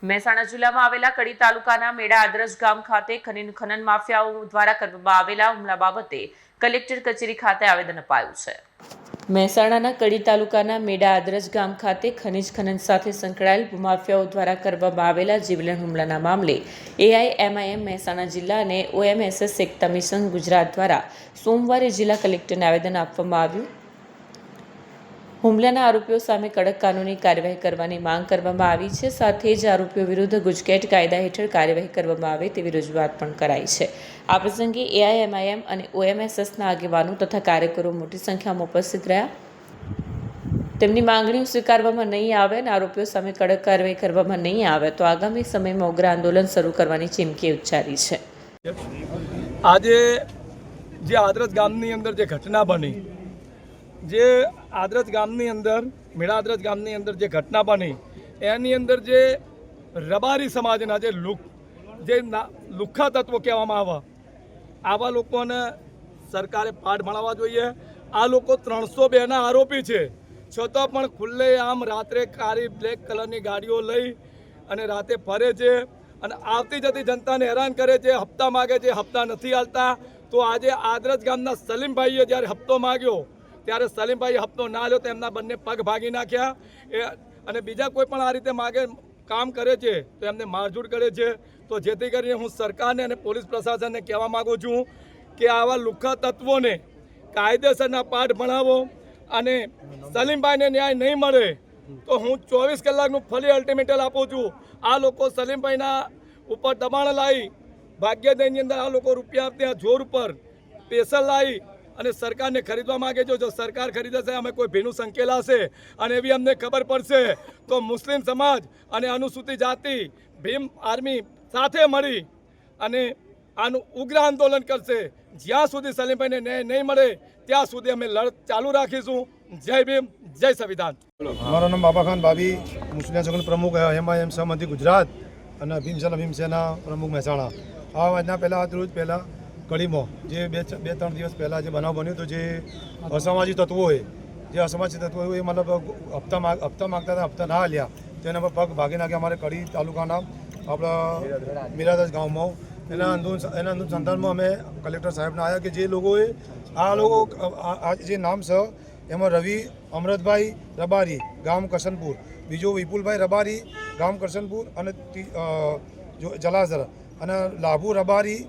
મહેસાણા જિલ્લામાં આવેલા કડી તાલુકાના મેડા આદરજ ગામ ખાતે ખનન માફિયાઓ દ્વારા કરવામાં આવેલા હુમલા બાબતે કલેક્ટર કચેરી ખાતે આવેદન અપાયું છે। મહેસાણાના કડી તાલુકાના મેડા આદરજ ગામ ખાતે ખનીજ ખનન સાથે સંકળાયેલ ભૂમાફિયાઓ દ્વારા કરવામાં આવેલા જીવલેણ હુમલાના મામલે AIMIM મહેસાણા જિલ્લા અને OMSS એકતા મિશન ગુજરાત દ્વારા સોમવારે જિલ્લા કલેક્ટરને આવેદન આપવામાં આવ્યું। હુમલાના આરોપીઓ સામે કડક કાનૂની કાર્યવાહી કરવાની માંગ કરવામાં આવી છે। સાથે જ આરોપીઓ વિરુદ્ધ ગુજકેટ કાયદા હેઠળ કાર્યવાહી કરવામાં આવે તેવી રજૂઆત પણ કરાઈ છે। આ પ્રસંગે AIMIM અને OMSSના આગેવાનો તથા કાર્યકરો મોટી સંખ્યામાં ઉપસ્થિત રહ્યા। તેમની માંગણીઓ સ્વીકારવામાં નહીં આવે અને આરોપીઓ સામે કડક કાર્યવાહી કરવામાં નહીં આવે તો આગામી સમયમાં ઉગ્ર આંદોલન શરૂ કરવાની ચીમકી ઉચ્ચારી છે। આજે જે આદરજ ગામની અંદર જે ઘટના બની, જે આદરજ ગામની અંદર મેળા આદરજ ગામની અંદર જે ઘટના બની એની અંદર જે રબારી સમાજના જે લુખ્ખા તત્વો કહેવામાં આવા લોકોને સરકારે પાઠ ભણાવવા જોઈએ। આ લોકો 302ના આરોપી છે, છતાં પણ ખુલ્લે આમ રાત્રે કાળી બ્લેક કલરની ગાડીઓ લઈ અને રાતે ફરે છે અને આવતી જતી જનતાને હેરાન કરે છે, હપ્તા માગે છે, હપ્તા નથી આલતા। તો આજે આદરજ ગામના સલીમભાઈએ જ્યારે હપ્તો માગ્યો ત્યારે સલીમભાઈ હપ્તો ના લ્યો તો એમના બંને પગ ભાગી નાખ્યા અને બીજા કોઈ પણ આ રીતે માગે કામ કરે છે તો એમને મારઝૂડ કરે છે। તો જેથી કરીને હું સરકારને અને પોલીસ પ્રશાસનને કહેવા માગું છું કે આવા લુખ્ખા તત્વોને કાયદેસરના પાઠ ભણાવો અને સલીમભાઈને ન્યાય નહીં મળે તો હું 24 કલાકનું ફરી અલ્ટિમેટમ આપું છું। આ લોકો સલીમભાઈના ઉપર દબાણ લાવી ભાગ્યદયની અંદર આ લોકો રૂપિયા ત્યાં જોર ઉપર પેસલ લાવી અને સરકારને ખરીદવા માગે છે। જો સરકાર ખરીદશે અમે કોઈ ભીનું સંકેલાશે અને એવી અમને ખબર પડશે તો મુસ્લિમ સમાજ અને અનુસૂચિત જાતિ ભીમ આર્મી સાથે મળી અને આનું ઉગ્ર આંદોલન કરશે। જ્યાં સુધી સલીમભાઈને ન્યાય નહીં મળે ત્યાં સુધી અમે લડત ચાલુ રાખીશું। જય ભીમ, જય સંવિધાન। મારું નામ બાબા ખાન ભાભી, મુસ્લિમ સંગઠન પ્રમુખ AIMIM સહમતિ ગુજરાત અને ભીમસેના પ્રમુખ મહેસાણા। આ વાતના પહેલાં કડીમાં જે બે ત્રણ દિવસ પહેલાં જે બનાવ બન્યો હતો, જે અસામાજિક તત્વોએ એ મતલબ હપ્તા માગતા હતા, હપ્તા ના આલ્યા તો એના પર પગ ભાગી નાખ્યા। અમારે કડી તાલુકાના આપણા મિરાદજ ગામમાં એના અનુસંધાનમાં અમે કલેક્ટર સાહેબને આવ્યા કે જે લોકોએ આ જે નામ છે એમાં રવિ અમરતભાઈ રબારી ગામ કરશનપુર, બીજો વિપુલભાઈ રબારી ગામ કરશનપુર અને જલાસર અને લાભુ રબારી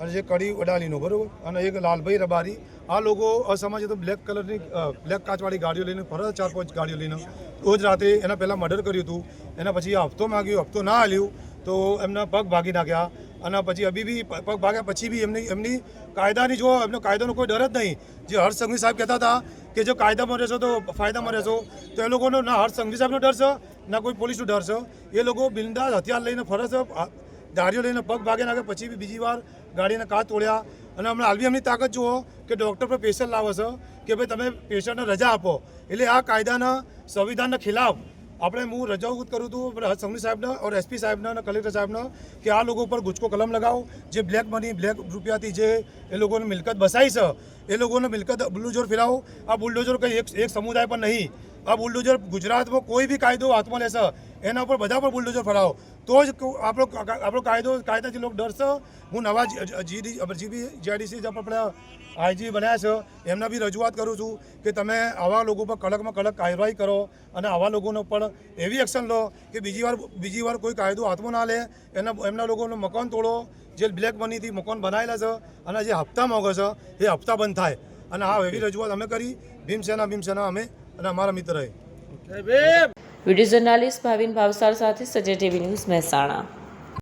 અને જે કડી વડાલીનો બરાબર અને એક લાલભાઈ રબારી, આ લોકો અસામાજિક બ્લેક કલરની બ્લેક કાચવાળી ગાડીઓ લઈને ફરજ 4-5 ગાડીઓ લઈને રોજ રાતે એના પહેલાં મર્ડર કર્યું હતું। એના પછી હપ્તો માગ્યો, હપ્તો ના આલ્યું તો એમના પગ ભાગી નાખ્યા અને પછી બી પગ ભાગ્યા પછી બી એમની કાયદાની જો એમનો કાયદાનો કોઈ ડર જ નહીં। જે હર્ષ સંઘવી સાહેબ કહેતા હતા કે જો કાયદામાં રહેશો તો ફાયદામાં રહેશો, તો એ લોકોનો ના હર્ષ સંઘવી સાહેબનો ડર છે ના કોઈ પોલીસનો ડર છે। એ લોકો બિંદાસ હથિયાર લઈને ફરે છે, દારીઓ લઈને પગ ભાગે નાખે, પછી બી બીજી વાર ગાડીના કાચ તોડ્યા અને હમણાં હાલ બી એમની તાકાત જુઓ કે ડૉક્ટર પર પેશન્ટ લાવે છે કે ભાઈ તમે પેશન્ટને રજા આપો। એટલે આ કાયદાના સંવિધાનના ખિલાફ હું રજૂઆત કરું છું હર્ષ સંઘવી સાહેબને और SP સાહેબને અને કલેક્ટર સાહેબને કે આ લોકો ઉપર ગુજકો કલમ લગાવો। જે બ્લેક મની બ્લેક રૂપિયાથી જે એ લોકોની મિલકત બસાઈ છે એ લોકોને મિલકત બુલડોઝર ફેરાવો। આ બુલડોઝર કંઈ એક સમુદાય પર નહીં, આ બુલડોઝર ગુજરાતમાં કોઈ બી કાયદો હાથમાં લેશે એના ઉપર બધા પર બુલડોઝર ફરાવો તો જ આપણો કાયદાથી લોકો ડરશે। હું નવા GDC આપણે IG બનાવ્યા છે એમના બી રજૂઆત કરું છું કે તમે આવા લોકો પર કડકમાં કડક કાર્યવાહી કરો અને આવા લોકોનો પણ એવી એક્શન લો કે બીજી વાર કોઈ કાયદો હાથમાં ના લે। એમના લોકોનું મકાન તોડો, જે બ્લેક મનીથી મકાન બનાવેલા છે અને જે હપ્તા માંગે છે એ હપ્તા બંધ થાય અને આ એવી રજૂઆત અમે કરી। ભીમસેના અમે અને અમારા મિત્રએ। વિડીયો જર્નાલિસ્ટ ભાવિન ભાવસાર સાથે સજય TV ન્યૂઝ મહેસાણા।